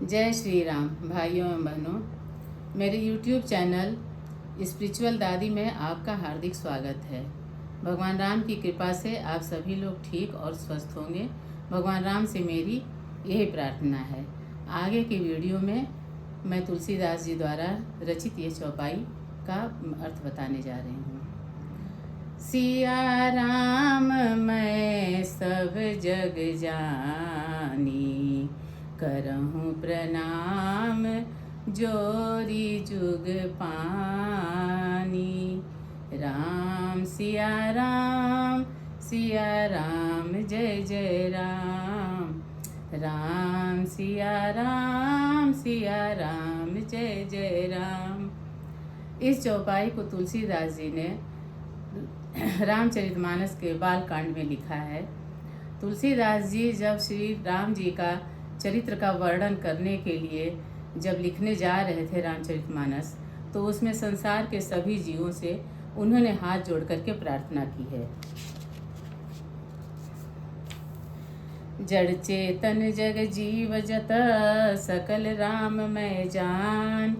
जय श्री राम। भाइयों एवं बहनों, मेरे YouTube चैनल स्पिरिचुअल दादी में आपका हार्दिक स्वागत है। भगवान राम की कृपा से आप सभी लोग ठीक और स्वस्थ होंगे। भगवान राम से मेरी यही प्रार्थना है। आगे की वीडियो में मैं तुलसीदास जी द्वारा रचित ये चौपाई का अर्थ बताने जा रही हूँ। सिया राम मैं सब जग जानी, करहूँ प्रणाम जोरी जुग पानी। राम सिया राम जय जय राम। राम सिया राम जय जय राम। इस चौपाई को तुलसीदास जी ने रामचरितमानस के बालकांड में लिखा है। तुलसीदास जी जब श्री राम जी का चरित्र का वर्णन करने के लिए जब लिखने जा रहे थे रामचरितमानस, तो उसमें संसार के सभी जीवों से उन्होंने हाथ जोड़ करके प्रार्थना की है। जड़ चेतन जग जीव जत, सकल राम मैं जान।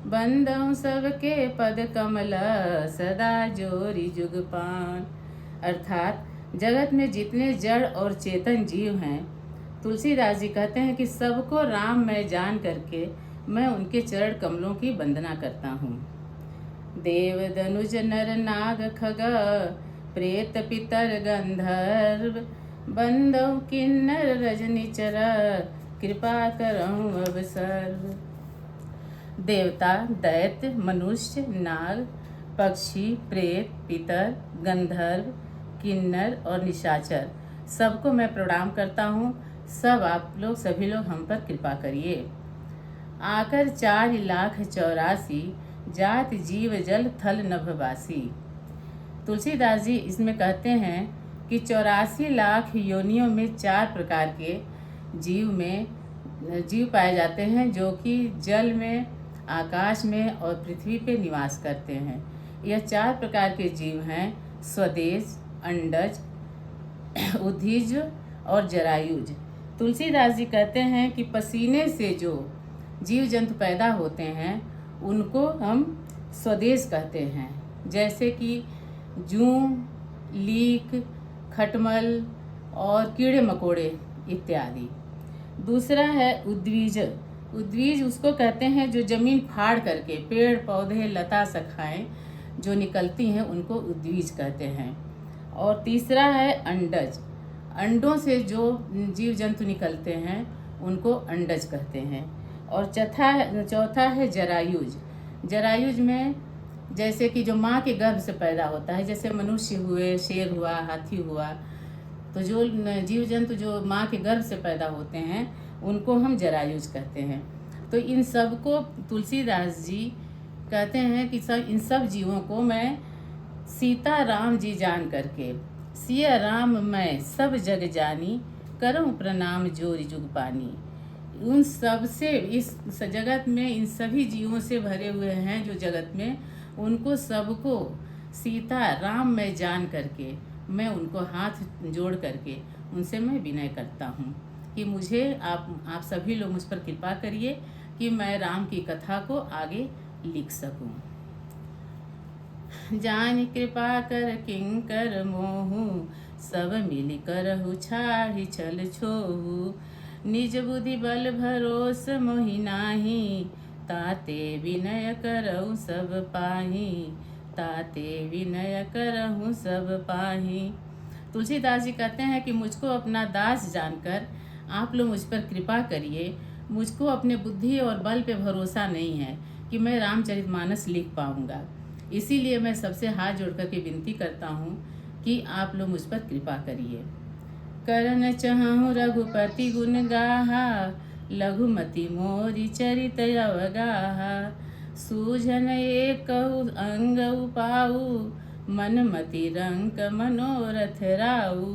बंदौ सबके पद कमल, सदा जोरी जुग पान। अर्थात जगत में जितने जड़ और चेतन जीव हैं, तुलसीदास जी कहते हैं कि सबको राम मैं जान करके मैं उनके चरण कमलों की वंदना करता हूँ। देव धनुज नर नाग खग, प्रेत पितर गंधर्व। बंदौ किन्नर रजनिचर, कृपा करऊँ अब सर्व। देवता, दैत्य, मनुष्य, नाग, पक्षी, प्रेत, पितर, गंधर्व, किन्नर और निशाचर, सबको मैं प्रणाम करता हूँ। सब आप लोग सभी लोग हम पर कृपा करिए। आकर 4,84,000 जात जीव जल थल नभवासी। तुलसीदास जी इसमें कहते हैं कि 84 लाख योनियों में 4 प्रकार के जीव पाए जाते हैं, जो कि जल में, आकाश में और पृथ्वी पे निवास करते हैं। यह 4 प्रकार के जीव हैं: स्वदेश, अंडज, उद्भिज और जरायुज। तुलसीदास जी कहते हैं कि पसीने से जो जीव जंतु पैदा होते हैं उनको हम स्वदेश कहते हैं, जैसे कि जूं, लीक, खटमल और कीड़े मकोड़े इत्यादि। दूसरा है उद्भिज। उद्भिज उसको कहते हैं जो जमीन फाड़ करके पेड़ पौधे लता शाखाएं जो निकलती हैं उनको उद्भिज कहते हैं। और तीसरा है अंडज। अंडों से जो जीव जंतु निकलते हैं उनको अंडज कहते हैं। और चौथा है जरायुज। जरायुज में जैसे कि जो माँ के गर्भ से पैदा होता है, जैसे मनुष्य हुए, शेर हुआ, हाथी हुआ, तो जो जीव जंतु जो माँ के गर्भ से पैदा होते हैं उनको हम जरायुज कहते हैं। तो इन सब को तुलसीदास जी कहते हैं कि इन सब जीवों को मैं सीता राम जी जान करके, सिया राम मैं सब जग जानी, करऊँ प्रणाम जोरी जुग पानी। उन सब से, इस जगत में इन सभी जीवों से भरे हुए हैं जो जगत में, उनको सबको सीता राम मैं जान करके मैं उनको हाथ जोड़ करके उनसे मैं विनय करता हूँ कि मुझे आप सभी लोग मुझ पर कृपा करिए कि मैं राम की कथा को आगे लिख सकूँ। जान कृपा कर किंकर मोहू, सब मिल करहु छाड़ी छल छोहू। निज बुद्धि बल भरोस मोहि नाही, ताते विनय करहु सब पाही। ताते विनय करहु सब पाही। तुलसीदास जी कहते हैं कि मुझको अपना दास जानकर आप लोग मुझ पर कृपा करिए। मुझको अपने बुद्धि और बल पे भरोसा नहीं है कि मैं रामचरितमानस लिख पाऊंगा। इसीलिए मैं सबसे हाथ जोड़ करके विनती करता हूँ कि आप लोग मुझ पर कृपा करिए। करन चहु रघुपति गुण गाहा, लघुमति मोरी चरित अवगाहा। सूझन एक अंग उपाऊ, मनमति रंक मनोरथ राऊ।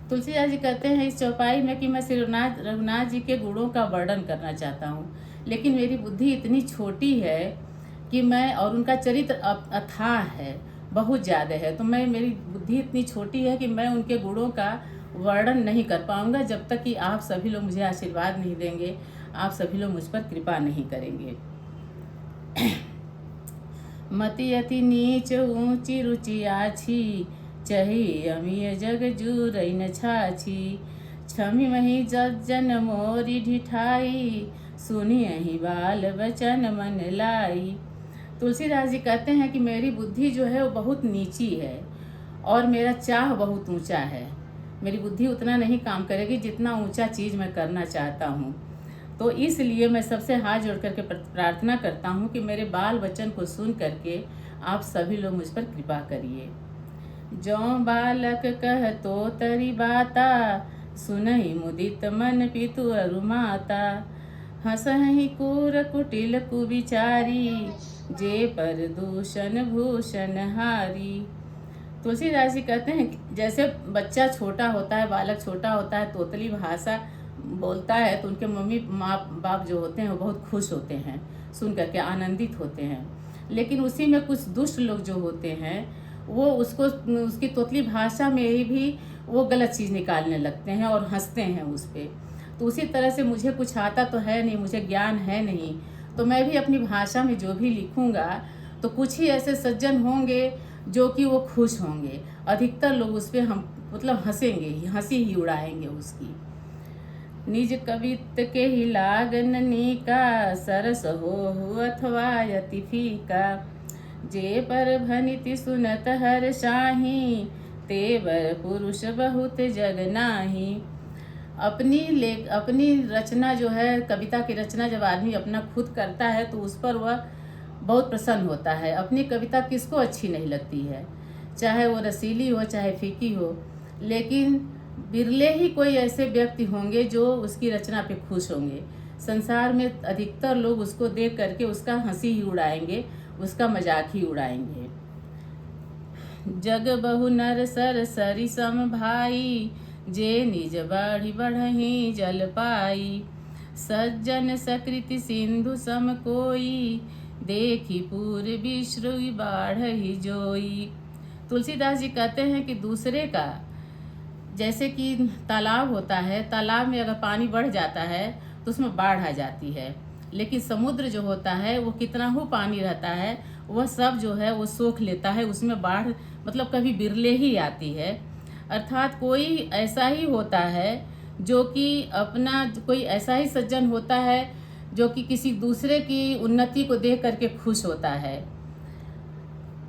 तुलसीदास जी कहते हैं इस चौपाई में कि मैं श्री रघुनाथ जी के गुणों का वर्णन करना चाहता हूँ, लेकिन मेरी बुद्धि इतनी छोटी है कि मैं, और उनका चरित्र अथाह है, बहुत ज़्यादा है, तो मेरी बुद्धि इतनी छोटी है कि मैं उनके गुणों का वर्णन नहीं कर पाऊँगा जब तक कि आप सभी लोग मुझे आशीर्वाद नहीं देंगे, आप सभी लोग मुझ पर कृपा नहीं करेंगे। मति अति नीच ऊंची रुचि आछी, चही अमीय जग जूरई न छाछी। छमी मही जन मोरी ढिठाई, सुनी अही बाल बचन मन लाई। तुलसीदास जी कहते हैं कि मेरी बुद्धि जो है वो बहुत नीची है और मेरा चाह बहुत ऊंचा है। मेरी बुद्धि उतना नहीं काम करेगी जितना ऊंचा चीज़ मैं करना चाहता हूँ। तो इसलिए मैं सबसे हाथ जोड़ करके प्रार्थना करता हूँ कि मेरे बाल वचन को सुन करके आप सभी लोग मुझ पर कृपा करिए। जो बालक कह तो तरी बाता, सुनहि मुदित मन पितु अरु माता। हंसहि कूर कुटिल कुविचारी, जे पर दूषण भूषण हारी। तुलसीदास जी कहते हैं कि जैसे बच्चा छोटा होता है, बालक छोटा होता है, तोतली भाषा बोलता है तो उनके मम्मी माँ बाप जो होते हैं वो बहुत खुश होते हैं, सुन करके आनंदित होते हैं। लेकिन उसी में कुछ दुष्ट लोग जो होते हैं वो उसको उसकी तोतली भाषा में ही भी वो गलत चीज़ निकालने लगते हैं और हंसते हैं उस पर। तो उसी तरह से मुझे कुछ आता तो है नहीं, मुझे ज्ञान है नहीं, तो मैं भी अपनी भाषा में जो भी लिखूँगा तो कुछ ही ऐसे सज्जन होंगे जो कि वो खुश होंगे। अधिकतर लोग उस पर हम मतलब हंसेंगे ही, हंसी ही उड़ाएंगे उसकी। निज कवित के ही लागन नीका, सरस हो अथवा यति फीका। जे पर भनिति सुनत हर शाही, तेवर पुरुष बहुत जग नाही। अपनी रचना जो है, कविता की रचना जब आदमी अपना खुद करता है तो उस पर वह बहुत प्रसन्न होता है। अपनी कविता किसको अच्छी नहीं लगती है, चाहे वो रसीली हो चाहे फीकी हो, लेकिन बिरले ही कोई ऐसे व्यक्ति होंगे जो उसकी रचना पे खुश होंगे। संसार में अधिकतर लोग उसको देख करके उसका हंसी ही उड़ाएंगे, उसका मजाक ही उड़ाएंगे। जग बहु नर सर सरी सम भाई, जे निज बाढ़ी बढ़ही जल पाई। सज्जन सकृति सिंधु सम कोई, देखी पूर्व विश्रुई बाढ़ही जोई। तुलसीदास जी कहते हैं कि दूसरे का, जैसे कि तालाब होता है, तालाब में अगर पानी बढ़ जाता है तो उसमें बाढ़ आ जाती है, लेकिन समुद्र जो होता है वो कितना हो पानी रहता है वह सब जो है वो सोख लेता है, उसमें बाढ़ मतलब कभी बिरले ही आती है। अर्थात कोई ऐसा ही होता है जो कि अपना, कोई ऐसा ही सज्जन होता है जो कि किसी दूसरे की उन्नति को देख करके खुश होता है।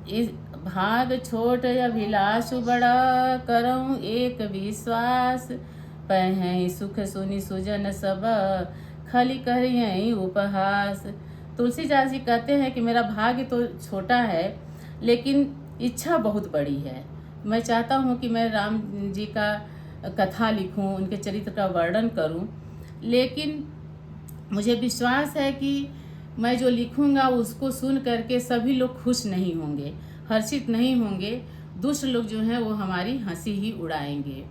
इस भाग छोट अभिलाष बड़ा, करऊँ एक विश्वास। पहै सुख सुनि सुजन सब, खली करियई उपहास। तुलसीदास जी कहते हैं कि मेरा भाग्य तो छोटा है लेकिन इच्छा बहुत बड़ी है। मैं चाहता हूँ कि मैं राम जी का कथा लिखूँ, उनके चरित्र का वर्णन करूँ, लेकिन मुझे विश्वास है कि मैं जो लिखूँगा उसको सुन करके सभी लोग खुश नहीं होंगे, हर्षित नहीं होंगे। दुष्ट लोग जो हैं वो हमारी हंसी ही उड़ाएंगे।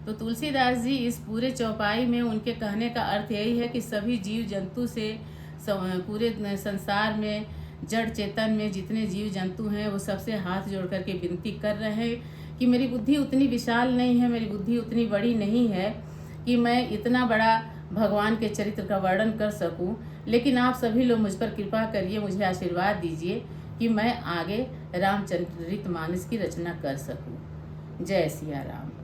तो तुलसीदास जी इस पूरे चौपाई में उनके कहने का अर्थ यही है कि सभी जीव जंतु से, पूरे संसार में जड़ चेतन में जितने जीव जंतु हैं वो सबसे हाथ जोड़ करके विनती कर रहे हैं कि मेरी बुद्धि उतनी विशाल नहीं है, मेरी बुद्धि उतनी बड़ी नहीं है कि मैं इतना बड़ा भगवान के चरित्र का वर्णन कर सकूं, लेकिन आप सभी लोग मुझ पर कृपा करिए, मुझे आशीर्वाद दीजिए कि मैं आगे रामचरितमानस की रचना कर सकूं। जय सिया राम।